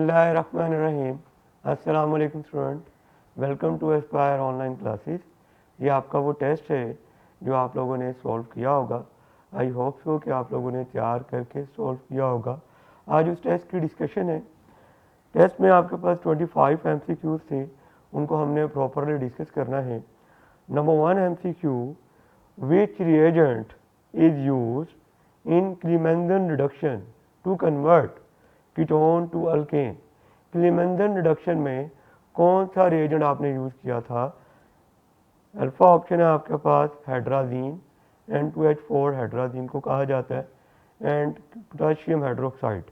बिस्मिल्लाहिर्रहमानिर्रहीम। अस्सलाम वालेकुम student, welcome to Aspire online classes. ये आपका वो टेस्ट है जो आप लोगों ने सॉल्व किया होगा। आई होप सो कि आप लोगों ने तैयार करके सॉल्व किया होगा। आज उस टेस्ट की डिस्कशन है। टेस्ट में आपके पास 25 MCQs थे, उनको हमने प्रॉपरली डिस्कस करना है। Number 1 MCQ, which reagent is used in Clemmensen reduction to convert ketone to alkane. Clemmensen reduction में कौन सा रिएजेंट आपने यूज़ किया था? अल्फा ऑप्शन है आपके पास हाइड्राजीन, N2H4 हाइड्राजीन को कहा जाता है, and potassium hydroxide.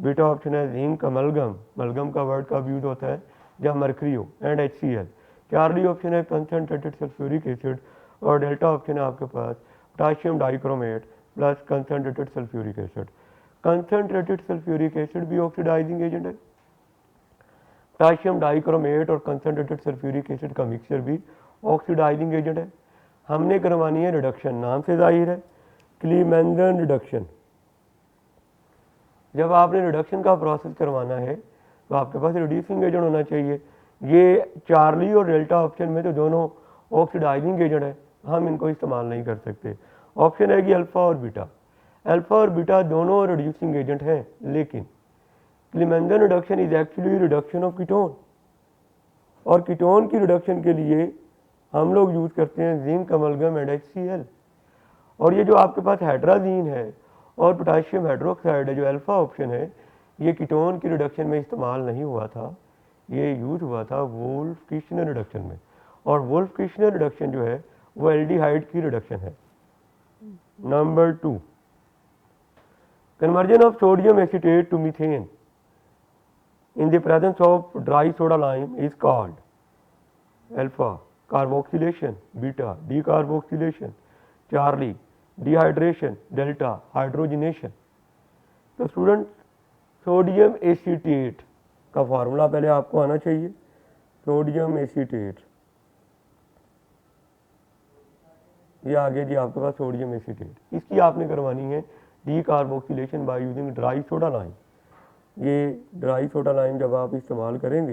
Beta option है जिंक अमलगम, मलगम का वर्ड कब यूज होता है जब मरकरी हो, एंड HCl। चार्ली ऑप्शन है कंसनट्रेटेड सल्फ्यूरिक एसिड, और डेल्टा ऑप्शन है आपके पास potassium dichromate plus concentrated sulphuric acid. Concentrated sulphuric acid भी ऑक्सीडाइजिंग एजेंट है, पोटाशियम डाइक्रोमेट और कंसनट्रेटेड सल्फ्यूरिक एसिड का मिक्सचर भी ऑक्सीडाइजिंग एजेंट है। हमने करवानी है रिडक्शन, नाम से जाहिर है क्लीमेंजन रिडक्शन। जब आपने रिडक्शन का प्रोसेस करवाना है तो आपके पास रिड्यूसिंग एजेंट होना चाहिए। ये चार्ली और डेल्टा ऑप्शन में तो दोनों ऑक्सीडाइजिंग एजेंट है, हम इनको इस्तेमाल नहीं कर सकते। ऑप्शन है कि अल्फा और बीटा, अल्फा और बीटा दोनों रिड्यूसिंग एजेंट हैं, लेकिन Clemmensen reduction is actually reduction of ketone, और कीटोन की रिडक्शन के लिए हम लोग यूज करते हैं जिंक अमलगम एंड HCl। और ये जो आपके पास हाइड्राजीन है और पोटाशियम हाइड्रोक्साइड है जो अल्फा ऑप्शन है, ये कीटोन की रिडक्शन में इस्तेमाल नहीं हुआ था, ये यूज हुआ था वोल्फ-किर्चनर रिडक्शन में। और वोल्फ-किर्चनर रिडक्शन जो है वो एल्डिहाइड की रिडक्शन है। Number 2, conversion of sodium acetate to methane in the presence of dry soda lime is called alpha carboxylation, beta decarboxylation, charlie dehydration, delta hydrogenation। तो स्टूडेंट सोडियम एसीटेट का formula पहले आपको आना चाहिए। सोडियम एसीटेट, ये आगे जी आपके पास सोडियम एसीटेट, इसकी आपने करवानी है decarboxylation by using dry soda lime. ये ड्राई सोडा लाइम जब आप इस्तेमाल करेंगे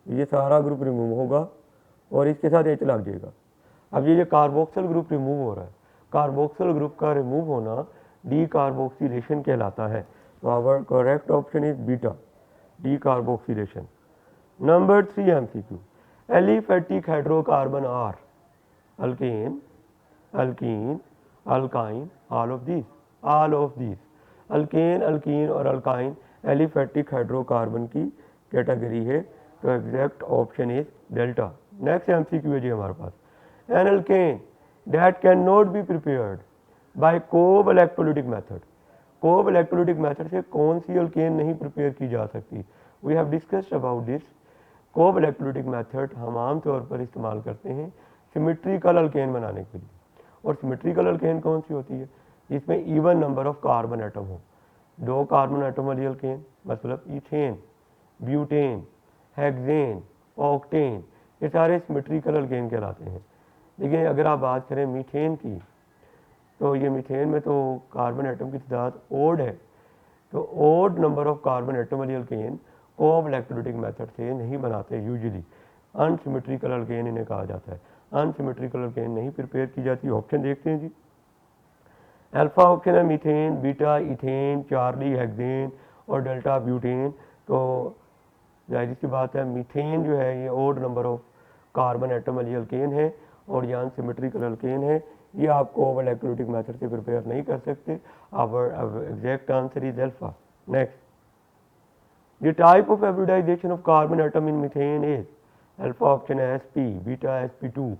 ये सारा ग्रुप रिमूव होगा और इसके साथ H लग जाएगा। अब ये कार्बोक्सिल ग्रुप रिमूव हो रहा है, कार्बोक्सिल ग्रुप का रिमूव होना डीकार्बोक्सिलेशन कहलाता है। तो our correct option is beta decarboxylation. Number 3 MCQ, aliphatic hydrocarbon are alkane, alkene, alkyne, all of this. Alkane, alkene और अल्काइन एलिफेटिक हाइड्रोकार्बन की कैटेगरी है, तो exact option is delta. Next MCQ है जी हमारे पास, an alkane that can not be prepared by Kolbe electrolytic method. Kolbe electrolytic method से कौन सी अल्केन नहीं प्रिपेयर की जा सकती? We have discussed about this. Kolbe electrolytic method हम आम तौर पर इस्तेमाल करते हैं सिमेट्रिकल अल्केन बनाने के लिए। और सिमेट्रिकल अल्केन कौन सी होती है? जिसमें even number of carbon atom हो। 2 कार्बन एटम वाली अल्केन, मतलब इथेन, ब्यूटेन, हेक्सेन, ऑक्टेन, ये सारे सिमेट्रिकल अल्केन कहलाते हैं। लेकिन अगर आप बात करें मीथेन की, तो ये मीथेन में तो कार्बन एटम की तादाद ओड है, तो odd number of carbon atom वाली अल्केन कोब इलेक्ट्रोलिटिक मेथड से नहीं बनाते यूजुअली। अनसिमेट्रिकल अल्केन इन्हें कहा जाता है। अनसिमेट्रिकल अल्केन नहीं प्रिपेयर की जाती। ऑप्शन देखते हैं जी, अल्फा ऑप्शन है methane, beta ethane, Charlie hexane और डेल्टा ब्यूटेन। तो जाहिर सी बात है मीथेन जो है ये odd number of carbon atom वाली अल्केन है और ये अनसिमेट्रिकल अल्केन है, ये आपको इलेक्ट्रोलिटिक मेथड से प्रिपेयर नहीं कर सकते। Our exact answer is alpha. Next, the type of hybridisation of carbon atom in methane is alpha option है sp, beta sp2,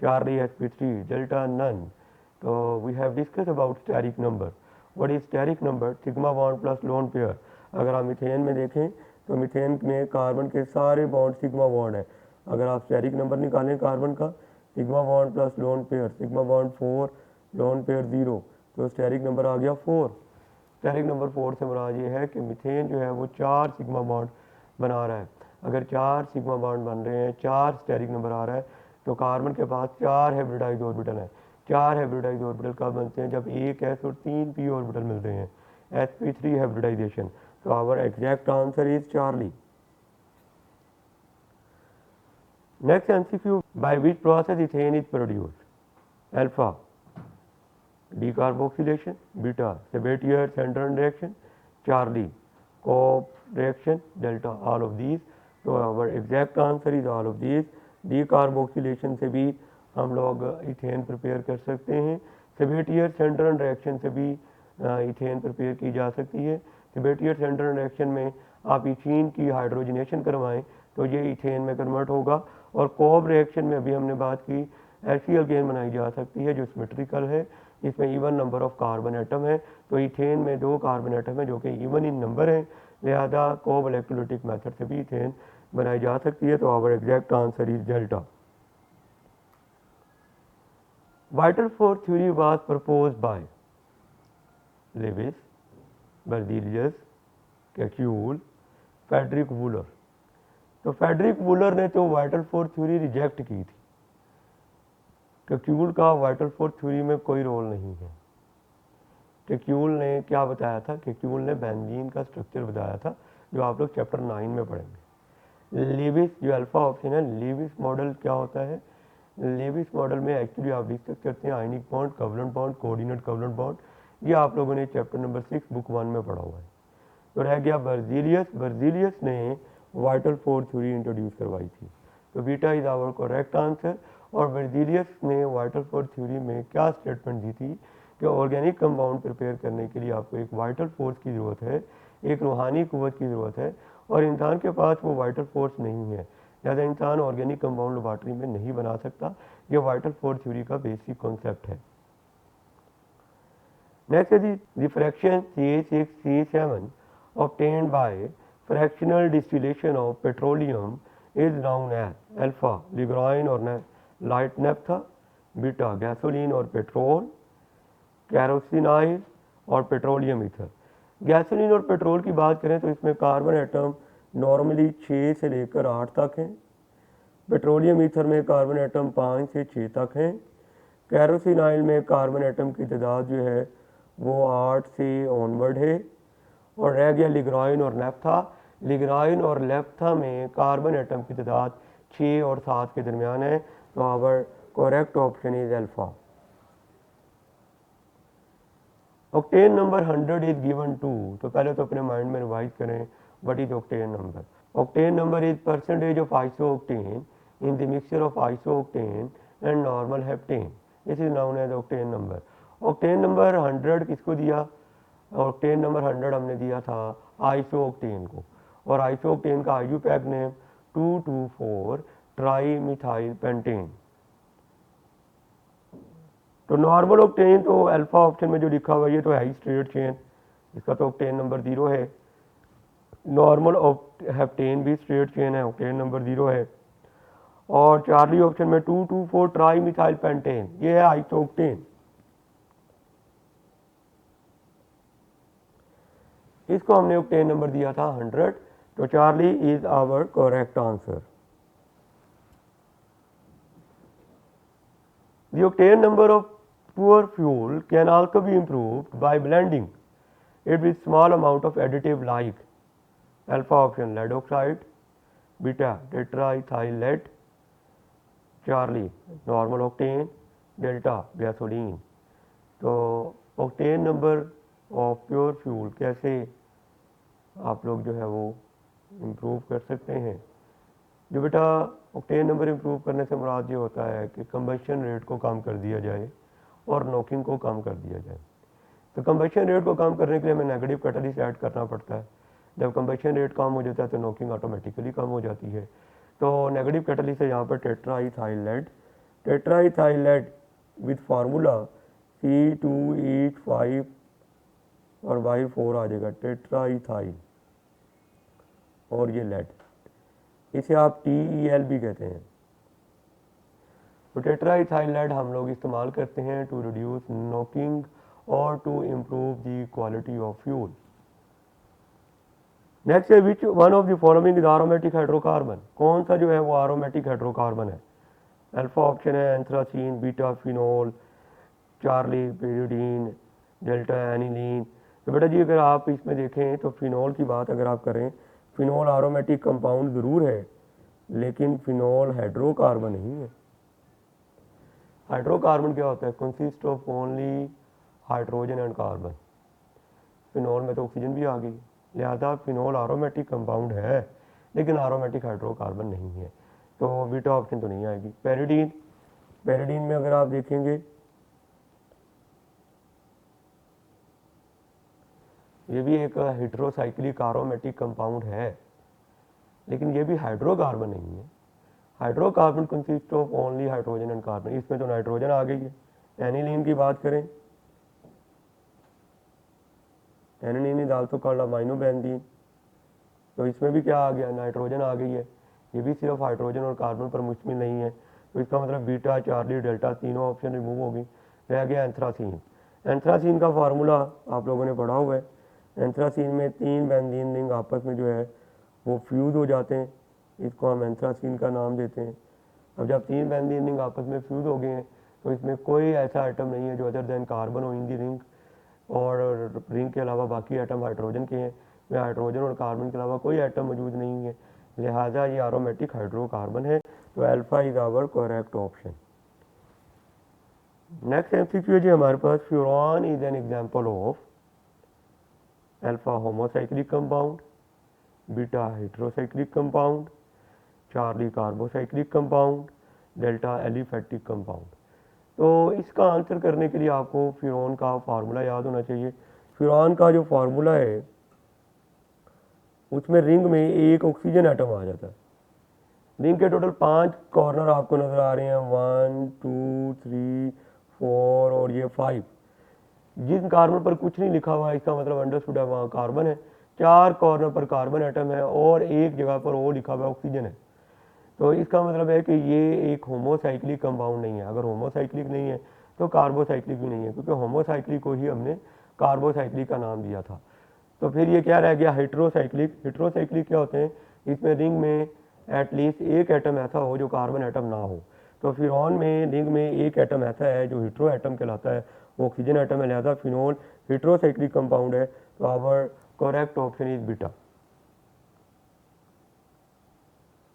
Charlie sp3, delta none. तो we have discuss about steric number. What is steric number? Sigma bond plus lone pair. अगर आप methane में देखें तो methane में carbon के सारे बॉन्ड सिग्मा बॉन्ड है। अगर आप स्टेरिक नंबर निकालें कार्बन का, sigma bond plus lone pair, sigma bond 4, lone pair 0, तो स्टेरिक नंबर आ गया 4। स्टेरिक नंबर 4 से मुराद ये है कि मीथेन जो है वो 4 सिग्मा बॉन्ड बना रहा है। अगर 4 सिग्मा बॉन्ड बन रहे हैं, 4 स्टेरिक नंबर आ रहा है, तो कार्बन के पास 4 हाइब्रिडाइज ऑर्बिटल हैं। 4 हाइब्रिडाइज ऑर्बिटल कब बनते हैं? जब एक s और 3 p ऑर्बिटल मिलते हैं। sp3 hybridization. So our exact answer is Charlie. Next MCQ, by which process ethane is produced? Alpha, decarboxylation, beta, Sabatier-Sandron reaction, Charlie, Cobb reaction, delta, all of these. तो our exact answer is all of these. decarboxylation से भी हम लोग ethane prepare कर सकते हैं, Sabatier-Sandron reaction से भी इथेन प्रिपेयर की जा सकती है। Sabatier-Sandron रिएक्शन में आप इथीन की हाइड्रोजनेशन करवाएं तो ये इथेन में कन्वर्ट होगा, और कॉब रिएक्शन में अभी हमने बात की ऐसी अल्केन बनाई जा सकती है जो सिमेट्रिकल है, इसमें even number of carbon atom है, तो इथेन में 2 कार्बन एटम है जो कि इवन इन नंबर है, लिहाजा कॉब इलेक्ट्रोलिटिक मेथड से भी इथेन बनाई जा सकती है। तो our exact answer is delta. Vital force theory was proposed by Lewis, Berzelius, Kekule, Friedrich Wohler. तो फ्रेडरिक वूलर ने तो वाइटल फोर्स थ्योरी रिजेक्ट की थी, कैक्यूल का वाइटल फोर्स थ्योरी में कोई रोल नहीं है। कैक्यूल ने क्या बताया था? कैक्यूल ने बेंजीन का स्ट्रक्चर बताया था जो आप लोग चैप्टर 9 में पढ़ेंगे। लेविस, जो अल्फा ऑप्शन है, लेविस मॉडल क्या होता है? लेविस मॉडल में एक्चुअली आप डिस्कस करते हैं ionic bond, covalent bond, coordinate covalent bond, ये आप लोगों ने चैप्टर नंबर 6 बुक 1 में पढ़ा हुआ है। तो रह गया बर्जीलियस। बर्जीलियस ने वाइटल फोर्स थ्योरी इंट्रोड्यूस करवाई थी, तो beta is our correct answer. और बर्जीलियस ने वाइटल फोर्स थ्योरी में क्या स्टेटमेंट दी थी कि ऑर्गेनिक कंपाउंड प्रिपेयर करने के लिए आपको एक वाइटल फोर्स की ज़रूरत है, एक रूहानी कुव्वत की ज़रूरत है, और इंसान के पास वो वाइटल फोर्स नहीं है, लिहाजा इंसान ऑर्गेनिक कंपाउंड लेबॉर्ट्री में नहीं बना सकता। ये वाइटल फोर्स थ्योरी का बेसिक कॉन्सेप्ट है। नेक्स्ट है the fraction CH6CH7 obtained by fractional distillation of petroleum is known as alpha Lagrange और लाइट नेफ्था, बीटा गैसोलीन और पेट्रोल, कैरोसिनाइल और पेट्रोलियम ईथर। गैसोलीन और पेट्रोल की बात करें तो इसमें कार्बन एटम नॉर्मली 6 से लेकर 8 तक हैं, पेट्रोलियम ईथर में कार्बन एटम 5 से 6 तक हैं, कैरोसिनाइल में कार्बन एटम की तादाद जो है वो 8 से ऑनवर्ड है, और रह गया लिग्राइन और नेफ्था। लिग्राइन और नेफ्था में कार्बन एटम की तादाद 6 और 7 के दरमियान है, तो our correct option is alpha. Octane number 100 is given to, तो पहले तो अपने माइंड में रिवाइज करें what is octane number. Octane number is percentage of isooctane in the mixture of isooctane and normal heptane, this is known as octane number. Octane number 100 किसको दिया? Octane number 100 हमने दिया था आइसोऑक्टेन को, और isooctane का IUPAC name 2,2,4 tri methyl pentane. तो normal octane तो अल्फा ऑप्शन में जो लिखा हुआ ये तो है ही स्ट्रेट चेन, इसका तो ऑक्टेन नंबर 0 है। नॉर्मल हेप्टेन भी स्ट्रेट चेन है, ऑक्टेन नंबर 0 है। और चार्ली ऑप्शन में 2,2,4 ट्राई मिथाइल पेंटेन, ये है आइसोऑक्टेन। इसको हमने ऑक्टेन नंबर दिया था 100, तो Charlie is our correct answer. The octane number of pure fuel can also be improved by blending it with small amount of additive like alpha option lead oxide, beta tetraethyl lead, Charlie normal octane, delta gasoline। तो octane number of pure fuel कैसे आप लोग जो है वो improve कर सकते हैं? जो बेटा ऑक्टेन नंबर इम्प्रूव करने से मुराद ये होता है कि कंबशन रेट को कम कर दिया जाए और नॉकिंग को कम कर दिया जाए। तो कंबशन रेट को कम करने के लिए हमें नेगेटिव कैटलिस्ट ऐड करना पड़ता है। जब कंबशन रेट कम हो जाता है तो नॉकिंग ऑटोमेटिकली कम हो जाती है। तो नेगेटिव कैटलिस्ट है यहाँ पर tetraethyl lead. Tetraethyl lead with formula C2H5 और Y4 आ जाएगा, टेट्राइथाइल, और ये लेड, इसे आप TEL भी कहते हैं। तो टेट्राइथाइल लेड हम लोग इस्तेमाल करते हैं टू रिड्यूस नॉकिंग और to improve the quality of fuel. Next है which one of the following is aromatic hydrocarbon, कौन सा जो है वो एरोमेटिक हाइड्रोकार्बन है? अल्फा ऑप्शन है anthracene, beta phenol, Charlie pyridine, delta aniline, तो बेटा जी अगर आप इसमें देखें तो फिनोल की बात अगर आप करें, फिनोल एरोमेटिक कंपाउंड ज़रूर है लेकिन फिनोल हाइड्रोकार्बन नहीं है। हाइड्रोकार्बन क्या होता है? Consist of only hydrogen and carbon. Phenol में तो ऑक्सीजन भी आ गई, लिहाजा फिनोल एरोमेटिक कंपाउंड है लेकिन एरोमेटिक हाइड्रोकार्बन नहीं है, तो बीटा ऑप्शन तो नहीं आएगी। पेरिडीन, पेरिडीन में अगर आप देखेंगे ये भी एक हेटेरोसाइक्लिक एरोमेटिक कंपाउंड है लेकिन ये भी हाइड्रोकार्बन नहीं है। Hydrocarbon consist of only hydrogen and carbon, इसमें तो नाइट्रोजन आ गई है। एनिलीन की बात करें, एनिलीन इज आल्सो कॉल्ड अमाइनोबेंजीन, तो इसमें भी क्या आ गया? नाइट्रोजन आ गई है। ये भी सिर्फ हाइड्रोजन और कार्बन पर मुश्तमिल नहीं है, तो इसका मतलब बीटा, चार्ली, डेल्टा तीनों ऑप्शन रिमूव हो गई, रह गया एंथ्रासीन। एंथ्रासीन का फार्मूला आप लोगों ने पढ़ा हुआ है। एंथ्रासीन में 3 बेंजीन रिंग आपस में जो है वो फ्यूज हो जाते हैं, इसको हम एंथ्रासीन का नाम देते हैं। अब जब 3 बेंजीन रिंग आपस में फ्यूज हो गए हैं तो इसमें कोई ऐसा आइटम नहीं है जो अदर देन कार्बन हो इन दी रिंग, और रिंग के अलावा बाकी आइटम हाइड्रोजन के हैं, में हाइड्रोजन और कार्बन के अलावा कोई आइटम मौजूद नहीं है, लिहाजा ये एरोमेटिक हाइड्रोकार्बन है, तो alpha is our correct option. Next MCQ है जी हमारे पास, furan is an example of alpha homocyclic compound, beta heterocyclic compound, Charlie carbocyclic compound, delta aliphatic compound. तो इसका आंसर करने के लिए आपको फ्यूरॉन का फार्मूला याद होना चाहिए। फ्यूरॉन का जो फार्मूला है उसमें रिंग में एक ऑक्सीजन एटम आ जाता है। रिंग के टोटल 5 कॉर्नर आपको नजर आ रहे हैं, 1 2 3 4 और ये 5। जिन कार्बन पर कुछ नहीं लिखा हुआ है इसका मतलब अंडरस्टूड है वहाँ कार्बन है। 4 कॉर्नर पर कार्बन एटम है और एक जगह पर वो लिखा हुआ ऑक्सीजन है, तो इसका मतलब है कि ये एक होमोसाइक्लिक कंपाउंड नहीं है। अगर होमोसाइक्लिक नहीं है तो कार्बोसाइक्लिक भी नहीं है, क्योंकि होमोसाइक्लिक को ही हमने कार्बोसाइक्लिक का नाम दिया था। तो फिर ये क्या रह गया? हेटेरोसाइक्लिक। हेटेरोसाइक्लिक क्या होते हैं? इसमें रिंग में एटलीस्ट एक एटम ऐसा हो जो कार्बन एटम ना हो, तो फिनोल में रिंग में एक एटम ऐसा है जो हेटेरो एटम कहलाता है, वो ऑक्सीजन एटम है, लिहाजा फिनोल हेटेरोसाइक्लिक कंपाउंड है, तो our correct option is beta.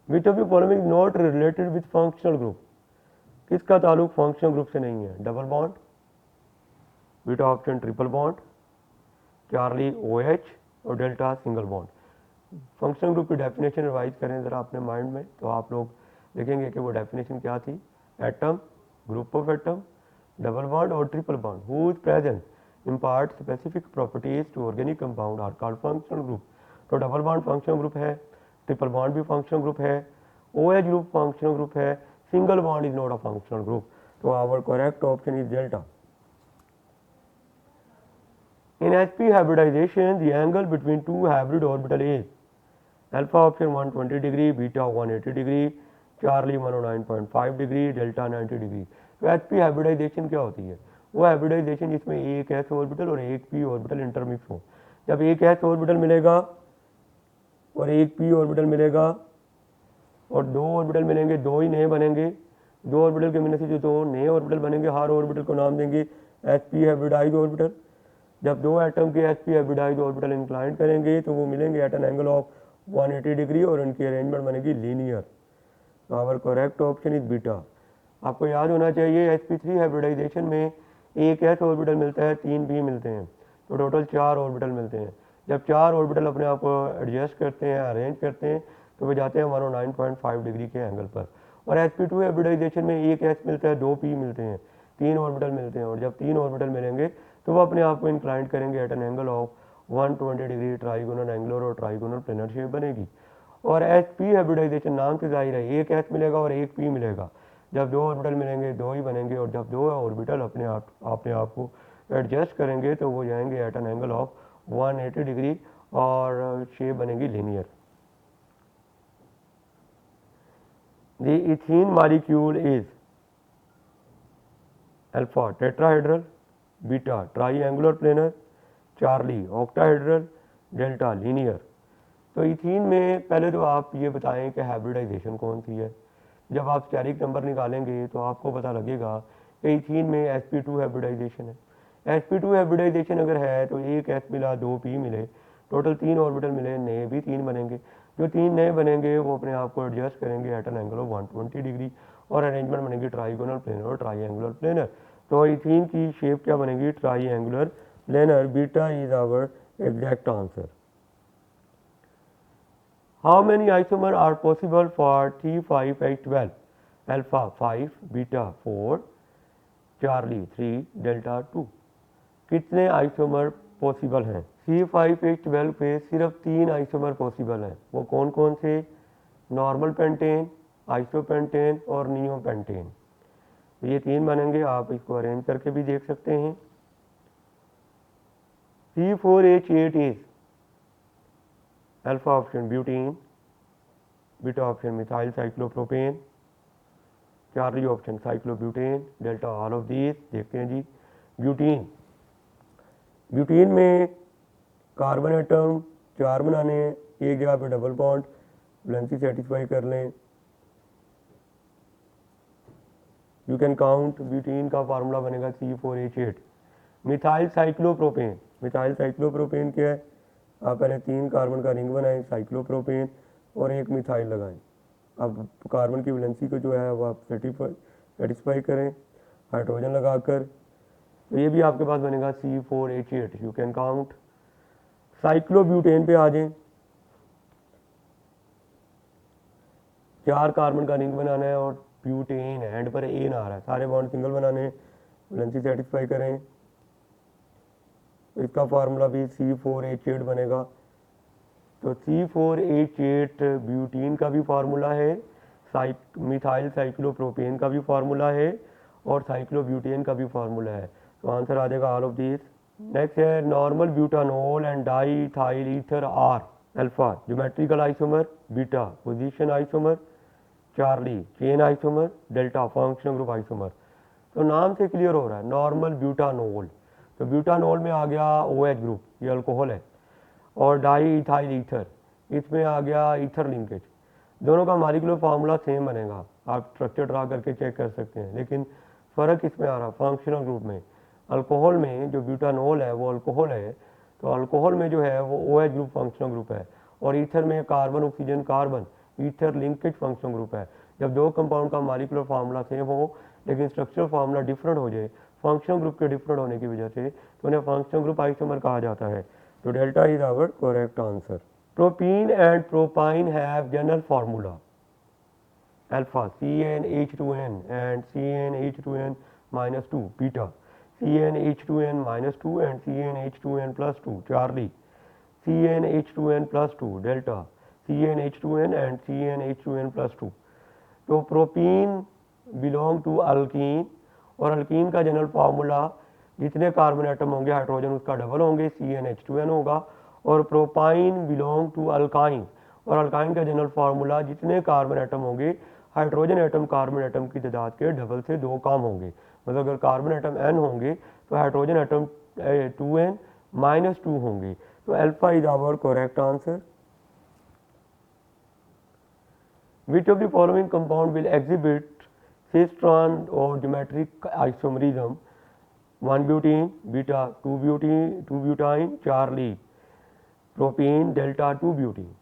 Which of the following is not related with functional group? किसका ताल्लुक फंक्शनल ग्रुप से नहीं है? Double bond, beta option triple bond, Charlie OH और delta single bond. Functional group की definition revise करें ज़रा अपने माइंड में, तो आप लोग देखेंगे कि वो डेफिनेशन क्या थी। Atom, group of atom, double bond और triple bond whose presence impart specific properties to organic compound are called functional group. तो डबल बॉन्ड फंक्शनल ग्रुप है, ट्रिपल बॉन्ड भी फंक्शनल ग्रुप है, OH ग्रुप फंक्शनल ग्रुप है, single bond is not a functional group, तो our correct option is delta. In sp hybridization, the angle between two hybrid orbital is alpha option 120 degree, beta 180 degree, Charlie 109.5 degree, delta 90 degree. तो sp hybridisation क्या होती है? वो hybridisation जिसमें एक s orbital और एक p ऑर्बिटल इंटरमिक्स हो। जब एक s ऑर्बिटल मिलेगा और एक p ऑर्बिटल मिलेगा और 2 ऑर्बिटल मिलेंगे, 2 ही नए बनेंगे, 2 ऑर्बिटल के मिलने से जो 2 नए ऑर्बिटल बनेंगे हर ऑर्बिटल को नाम देंगे sp हाइब्रिडाइज ऑर्बिटल। जब 2 एटम के sp हाइब्रिडाइज ऑर्बिटल इंक्लाइन करेंगे तो वो मिलेंगे at an angle of 180 degree और उनकी अरेंजमेंट बनेगी लीनियर, तो our correct option is beta. आपको याद होना चाहिए sp3 हाइब्रिडाइजेशन में एक s ऑर्बिटल मिलता है, 3 p मिलते हैं, तो टोटल 4 ऑर्बिटल मिलते हैं। जब 4 ऑर्बिटल अपने आप को एडजस्ट करते हैं, अरेंज करते हैं, तो वे जाते हैं 109.5 डिग्री के एंगल पर। और sp2 हाइब्रिडाइजेशन में एक s मिलता है, 2 p मिलते हैं, 3 ऑर्बिटल मिलते हैं, और जब 3 ऑर्बिटल मिलेंगे तो वो अपने आप को इंक्लाइन करेंगे at an angle of 120 degree, trigonal angular और ट्राइगोनल प्लेनर शेप बनेगी। और sp हाइब्रिडाइजेशन नाम से जाहिर है एक s मिलेगा और एक p मिलेगा। जब 2 ऑर्बिटल मिलेंगे 2 ही बनेंगे, और जब 2 ऑर्बिटल अपने आप को एडजस्ट करेंगे तो वो जाएंगे at an angle of 180 degree और शेप बनेगी linear. The ethene molecule is alpha tetrahedral, beta triangular planar, Charlie octahedral, delta linear. तो इथीन में पहले तो आप ये बताएं कि हाइब्रिडाइजेशन कौन सी है। जब आप स्टेरिक नंबर निकालेंगे तो आपको पता लगेगा कि इथीन में sp2 हाइब्रिडाइजेशन है। sp2 हाइब्रिडाइजेशन अगर है तो एक s मिला 2p मिले, टोटल 3 ऑर्बिटल मिले, नए भी 3 बनेंगे। जो 3 नए बनेंगे वो अपने आप को एडजस्ट करेंगे at an angle of 120 degree और अरेंजमेंट बनेगी ट्राइगोनल प्लेनर और ट्राइएंगुलर प्लेनर। तो इथीन की शेप क्या बनेगी? Triangular planar. Beta is our exact answer. How many isomers are possible for 3, 5, 8, 12? Alpha 5, beta 4, Charlie 3, delta 2। कितने आइसोमर पॉसिबल हैं? C5H12 पे सिर्फ 3 आइसोमर पॉसिबल हैं। वो कौन कौन से? नॉर्मल पेंटेन, आइसोपेंटेन और नियोपेंटेन। ये 3 बनेंगे। आप इसको अरेंज करके भी देख सकते हैं। C4H8 is alpha option butene, beta option methyl cyclopropane, Charlie option cyclobutane, delta all of these. देखते हैं जी। ब्यूटीन, ब्यूटीन में कार्बन एटम 4 बनाने हैं, एक जगह पे डबल बॉन्ड, वैलेंसी सेटिस्फाई कर लें। You can count. ब्यूटीन का फार्मूला बनेगा C4H8। Methyl cyclopropane, methyl cyclopropane क्या है? आप पहले 3 कार्बन का रिंग बनाएं साइक्लोप्रोपेन और एक मिथाइल लगाएं। अब कार्बन की वैलेंसी को जो है वो आप सेटिस्फाई करें हाइड्रोजन लगाकर। तो ये भी आपके पास बनेगा C4H8। You can count. Cyclobutane पे आ जाएं। 4 कार्बन का रिंग बनाना है और ब्यूटेन है, एंड पर एन आ रहा है, सारे बॉन्ड सिंगल बनाने हैं, वैलेंसी सेटिस्फाई करें। तो इसका फार्मूला भी C4H8 बनेगा। तो C4H8 ब्यूटीन का भी फार्मूला है, मिथाइल साइक्लोप्रोपेन का भी फार्मूला है और साइक्लोब्यूटेन का भी फार्मूला है। तो आंसर आ जाएगा ऑल ऑफ दिस। नेक्स्ट है normal butanol and diethyl ether are alpha geometrical isomer, beta position isomer, Charlie chain isomer, delta functional group isomer. तो नाम से क्लियर हो रहा है नॉर्मल ब्यूटानोल। तो ब्यूटानोल में आ गया OH ग्रुप, ये अल्कोहल है, और डाई इथाइल ईथर, इसमें आ गया ईथर लिंकेज। दोनों का मॉलिक्यूलर फार्मूला सेम बनेगा, आप स्ट्रक्चर ड्रा करके चेक कर सकते हैं, लेकिन फ़र्क इसमें आ रहा फंक्शनल ग्रुप में। अल्कोहल में जो ब्यूटानोल है वो अल्कोहल है, तो अल्कोहल में जो है वो OH ग्रुप फंक्शनल ग्रुप है, और ईथर में carbon oxygen carbon ether linkage functional group है। जब दो कंपाउंड का मॉलिक्यूलर फार्मूला सेम हो लेकिन स्ट्रक्चरल फार्मूला डिफरेंट हो जाए फंक्शनल ग्रुप के डिफरेंट होने की वजह से, तो उन्हें फंक्शनल ग्रुप आइसोमर कहा जाता है। तो delta is our correct answer. Propene and propyne have general formula alpha CnH2n and CnH2n minus 2, beta CnH2n minus 2 and CnH2n plus 2, Charlie CnH2n plus 2, delta CnH2n and CnH2n plus 2। तो propene belong to alkyne, और alkyne का general formula जितने carbon atom होंगे hydrogen उसका double होंगे, CnH2n होगा। और propyne belong to alkyne, और अल्काइन का जनरल फार्मूला जितने कार्बन एटम होंगे हाइड्रोजन एटम कार्बन एटम की तादाद के डबल से 2 कम होंगे। मतलब अगर कार्बन एटम n होंगे तो हाइड्रोजन एटम 2n माइनस 2 होंगे। तो alpha is our correct answer. Which of the following compound will exhibit cis-trans or geometric isomerism? 1-butene, beta 2-butene, Charlie propene, delta 2-butene।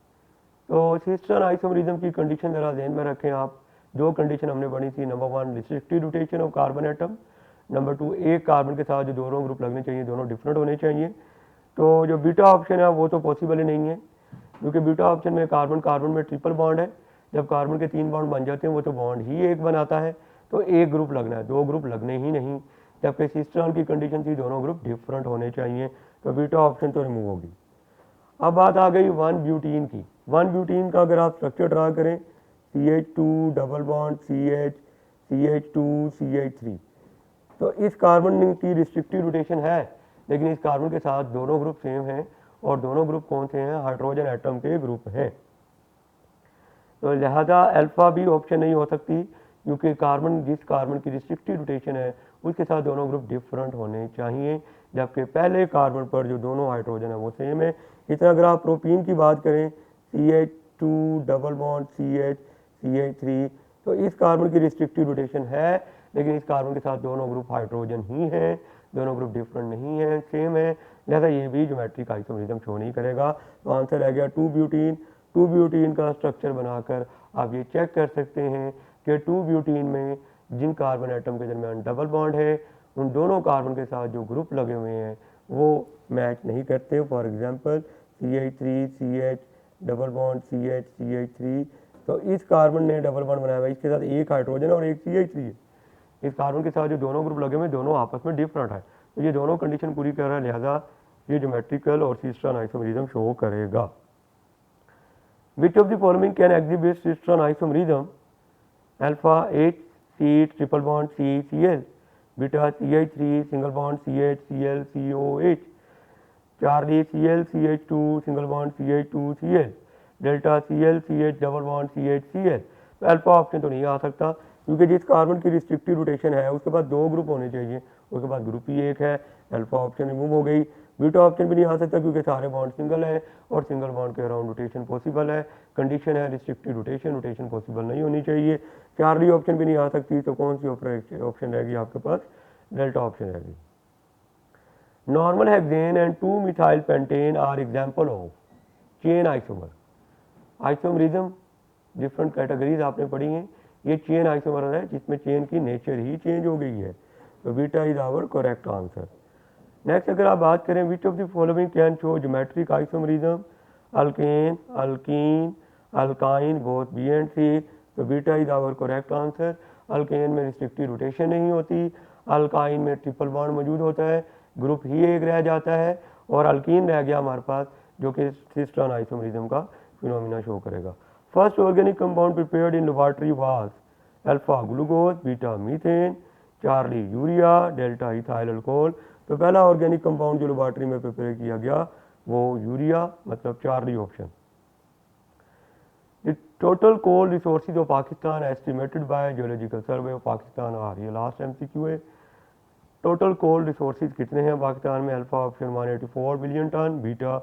तो cis-trans isomerism की condition जरा ध्यान में रखें आप। दो कंडीशन हमने पढ़ी थी, number 1 restrictive rotation of carbon atom, number 2 एक कार्बन के साथ जो दोनों ग्रुप लगने चाहिए दोनों डिफरेंट होने चाहिए। तो जो बीटा ऑप्शन है वो तो पॉसिबल ही नहीं है, क्योंकि बीटा ऑप्शन में कार्बन कार्बन में ट्रिपल बॉन्ड है, जब कार्बन के 3 बॉन्ड बन जाते हैं वो तो बॉन्ड ही एक बनाता है, तो एक ग्रुप लगना है, 2 ग्रुप लगने ही नहीं। जबकि cis-trans की कंडीशन थी दोनों ग्रुप डिफरेंट होने चाहिए, तो बीटा ऑप्शन तो रिमूव होगी। अब बात आ गई 1-ब्यूटीन की। 1-ब्यूटीन का अगर आप स्ट्रक्चर ड्रा करें CH2 double bond CH, CH2 CH3, तो इस कार्बन की रिस्ट्रिक्टिव रोटेशन है, लेकिन इस कार्बन के साथ दोनों ग्रुप सेम हैं, और दोनों ग्रुप कौन से हैं? हाइड्रोजन एटम के ग्रुप हैं। तो लिहाजा अल्फा भी ऑप्शन नहीं हो सकती, क्योंकि जिस कार्बन की रिस्ट्रिक्टिव रोटेशन है उसके साथ दोनों ग्रुप डिफरेंट होने चाहिए, जबकि पहले कार्बन पर जो दोनों हाइड्रोजन है वो सेम है। इतना अगर आप प्रोपीन की बात करें CH2 double bond CH, CH3, तो इस कार्बन की रिस्ट्रिक्टिव रोटेशन है, लेकिन इस कार्बन के साथ दोनों ग्रुप हाइड्रोजन ही हैं, दोनों ग्रुप डिफरेंट नहीं है, सेम है, लिहाजा ये भी ज्योमेट्रिक आइसोमरिज्म शो नहीं करेगा। तो आंसर आ गया 2 ब्यूटीन। 2 ब्यूटीन का स्ट्रक्चर बनाकर आप ये चेक कर सकते हैं कि 2 ब्यूटीन में जिन कार्बन एटम के दरमियान डबल बॉन्ड है उन दोनों कार्बन के साथ जो ग्रुप लगे हुए हैं वो मैच नहीं करते। For example CH3 CH double bond CH CH3, तो इस कार्बन ने डबल बॉन्ड बनाया हुआ है, इसके साथ एक हाइड्रोजन और एक CH3 है। इस कार्बन के साथ जो दोनों ग्रुप लगे हुए दोनों आपस में डिफरेंट है, तो ये दोनों कंडीशन पूरी कर रहा है, लिहाजा ये ज्योमेट्रिकल और सिस्टर्न आइसोमरिज्म शो करेगा। विच of the following can exhibit cistern isomerism? Alpha H C triple bond CCl, beta CH3 single bond CH Cl COH, Charlie Cl CH2 single bond CH2 Cl, delta Cl CH double bond CH Cl। तो alpha option तो नहीं आ सकता क्योंकि जिस carbon की restrictive rotation है उसके बाद 2 ग्रुप होने चाहिए, उसके बाद ग्रुप ही एक है, अल्फा ऑप्शन रिमूव हो गई। बीटा ऑप्शन भी नहीं आ सकता क्योंकि सारे बॉन्ड सिंगल है और सिंगल बॉन्ड के अराउंड रोटेशन पॉसिबल है, कंडीशन है रिस्ट्रिक्टिव रोटेशन, रोटेशन पॉसिबल नहीं होनी चाहिए। चार्ली ऑप्शन भी नहीं आ सकती, तो कौन सी ऑप्शन रहेगी आपके पास? डेल्टा ऑप्शन रहेगी। Normal hexane and 2 methyl pentane are example of chain isomer. Isomerism different categories आपने पढ़ी हैं, ये चेन आइसोमर है जिसमें चेन की नेचर ही चेंज हो गई है, तो beta is our correct answer. Next अगर आप बात करें which of the following can show geometric isomerism? Alkane alkene alkyne both B and C, तो beta is our correct answer. Alkane में रिस्ट्रिक्टिव रोटेशन नहीं होती, अल्काइन में ट्रिपल बॉन्ड मौजूद होता है, ग्रुप ही एक रह जाता है, और अल्कीन रह गया हमारे पास जो कि सिस्टर्न आइसोमरिज्म का फिनोमिना शो करेगा। First organic compound prepared in laboratory was alpha glucose, beta methane, Charlie urea, delta ethyl alcohol. तो पहला ऑर्गेनिक कंपाउंड जो लेबोरेटरी में प्रिपेयर किया गया वो यूरिया, मतलब Charlie option. The total coal resources of Pakistan estimated by geological survey of Pakistan are, ये last MCQ है। टोटल कोल रिसोर्सेज कितने हैं पाकिस्तान में? Alpha option 184 billion ton, beta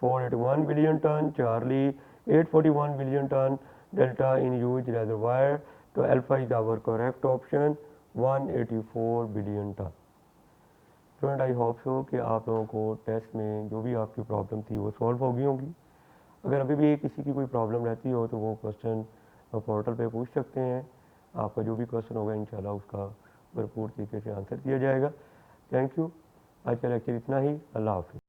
481 billion ton, charlie 841 billion ton, delta in use reservoir. तो alpha is our correct option 184 billion ton. Student I hope so कि आप लोगों को टेस्ट में जो भी आपकी प्रॉब्लम थी वो सॉल्व हो गई होंगी। अगर अभी भी किसी की कोई प्रॉब्लम रहती हो तो वो क्वेश्चन पोर्टल पे पूछ सकते हैं, आपका जो भी क्वेश्चन होगा इंशाल्लाह उसका भरपूर तरीके से आंसर किया जाएगा। Thank you. आज का लेक्चर इतना ही। अल्लाह हाफिज़।